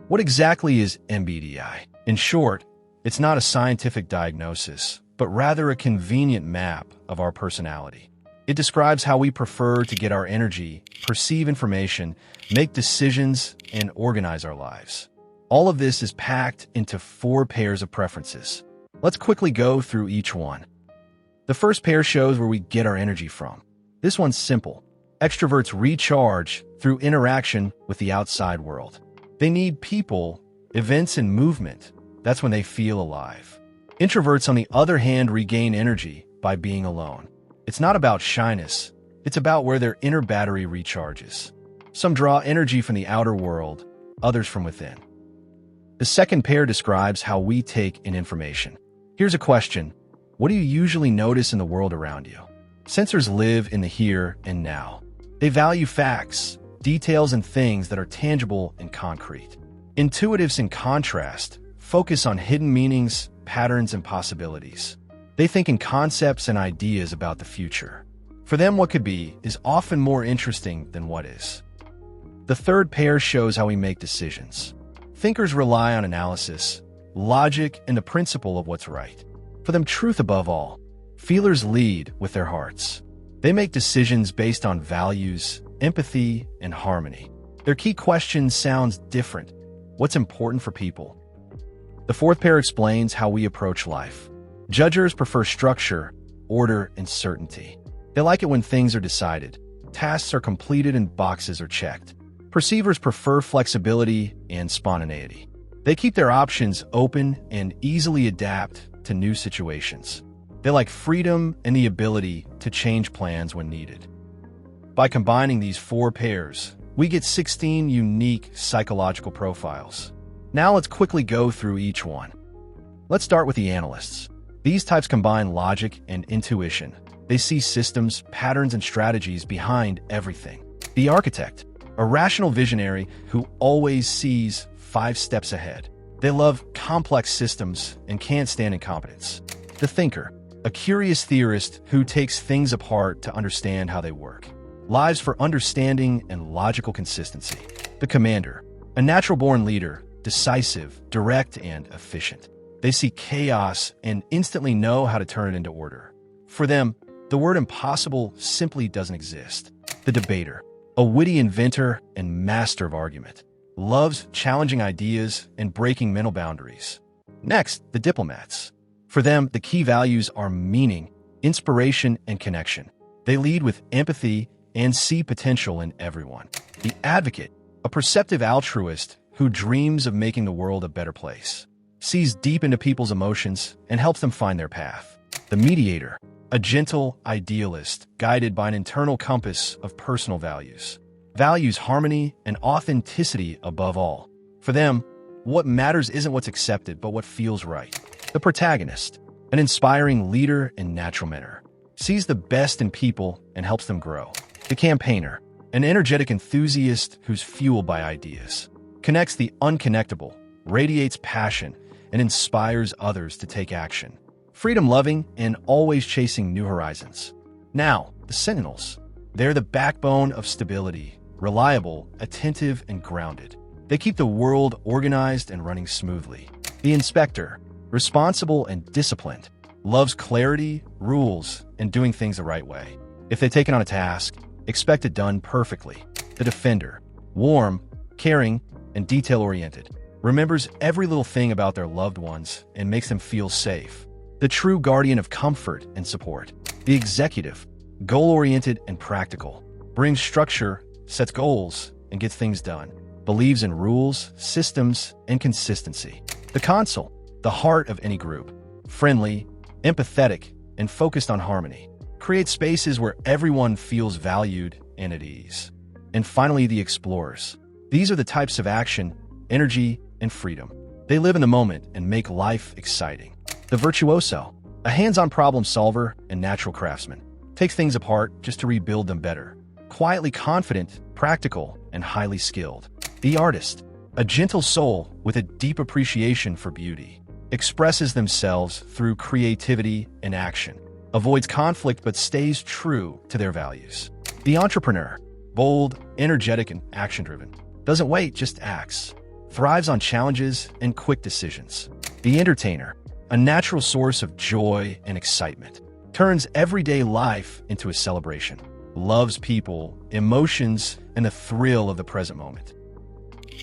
What exactly is MBTI? In short, it's not a scientific diagnosis, but rather a convenient map of our personality. It describes how we prefer to get our energy, perceive information, make decisions, and organize our lives. All of this is packed into 4 pairs of preferences. Let's quickly go through each one. The first pair shows where we get our energy from. This one's simple. Extroverts recharge through interaction with the outside world. They need people, events, and movement. That's when they feel alive. Introverts, on the other hand, regain energy by being alone. It's not about shyness. It's about where their inner battery recharges. Some draw energy from the outer world, others from within. The second pair describes how we take in information. Here's a question. What do you usually notice in the world around you? Sensors live in the here and now. They value facts, details, and things that are tangible and concrete. Intuitives, in contrast, focus on hidden meanings, patterns, and possibilities. They think in concepts and ideas about the future. For them, what could be is often more interesting than what is. The third pair shows how we make decisions. Thinkers rely on analysis, logic, and the principle of what's right. For them, truth above all. Feelers lead with their hearts. They make decisions based on values, empathy, and harmony. Their key question sounds different. What's important for people? The fourth pair explains how we approach life. Judgers prefer structure, order, and certainty. They like it when things are decided, tasks are completed, and boxes are checked. Perceivers prefer flexibility and spontaneity. They keep their options open and easily adapt to new situations. They like freedom and the ability to change plans when needed. By combining these 4 pairs, we get 16 unique psychological profiles. Now let's quickly go through each one. Let's start with the analysts. These types combine logic and intuition. They see systems, patterns, and strategies behind everything. The architect, a rational visionary who always sees 5 steps ahead. They love complex systems and can't stand incompetence. The thinker, a curious theorist who takes things apart to understand how they work. Lives for understanding and logical consistency. The commander, a natural-born leader, decisive, direct, and efficient. They see chaos and instantly know how to turn it into order. For them, the word impossible simply doesn't exist. The debater, a witty inventor and master of argument, loves challenging ideas and breaking mental boundaries. Next, the diplomats. For them, the key values are meaning, inspiration, and connection. They lead with empathy and see potential in everyone. The advocate, a perceptive altruist who dreams of making the world a better place, sees deep into people's emotions and helps them find their path. The mediator, a gentle idealist guided by an internal compass of personal values, values harmony and authenticity above all. For them, what matters isn't what's accepted, but what feels right. The protagonist, an inspiring leader and natural mentor, sees the best in people and helps them grow. The campaigner, an energetic enthusiast who's fueled by ideas, connects the unconnectable, radiates passion, and inspires others to take action. Freedom-loving and always chasing new horizons. Now, the sentinels. They're the backbone of stability, reliable, attentive, and grounded. They keep the world organized and running smoothly. The inspector, responsible and disciplined, loves clarity, rules, and doing things the right way. If they've taken on a task, expect it done perfectly. The defender, warm, caring, and detail-oriented, remembers every little thing about their loved ones and makes them feel safe. The true guardian of comfort and support. The executive, goal-oriented and practical, brings structure, sets goals, and gets things done. Believes in rules, systems, and consistency. The consul, the heart of any group, friendly, empathetic, and focused on harmony. Creates spaces where everyone feels valued and at ease. And finally, the explorers. These are the types of action, energy, and freedom. They live in the moment and make life exciting. The virtuoso, a hands-on problem solver and natural craftsman, takes things apart just to rebuild them better. Quietly confident, practical, and highly skilled. The artist, a gentle soul with a deep appreciation for beauty, expresses themselves through creativity and action, avoids conflict but stays true to their values. The entrepreneur, bold, energetic, and action-driven, doesn't wait, just acts. thrives on challenges and quick decisions. The entertainer, a natural source of joy and excitement, turns everyday life into a celebration, loves people, emotions, and the thrill of the present moment.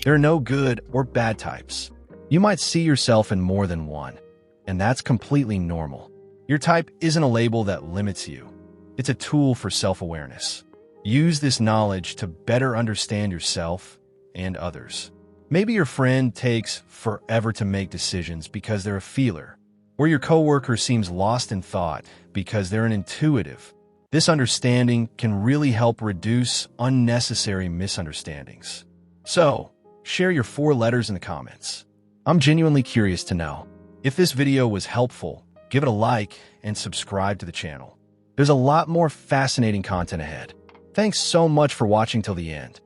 There are no good or bad types. You might see yourself in more than one, and that's completely normal. Your type isn't a label that limits you. It's a tool for self-awareness. Use this knowledge to better understand yourself and others. Maybe your friend takes forever to make decisions because they're a feeler, or your coworker seems lost in thought because they're an intuitive. This understanding can really help reduce unnecessary misunderstandings. So, share your 4 letters in the comments. I'm genuinely curious to know. If this video was helpful, give it a like and subscribe to the channel. There's a lot more fascinating content ahead. Thanks so much for watching till the end.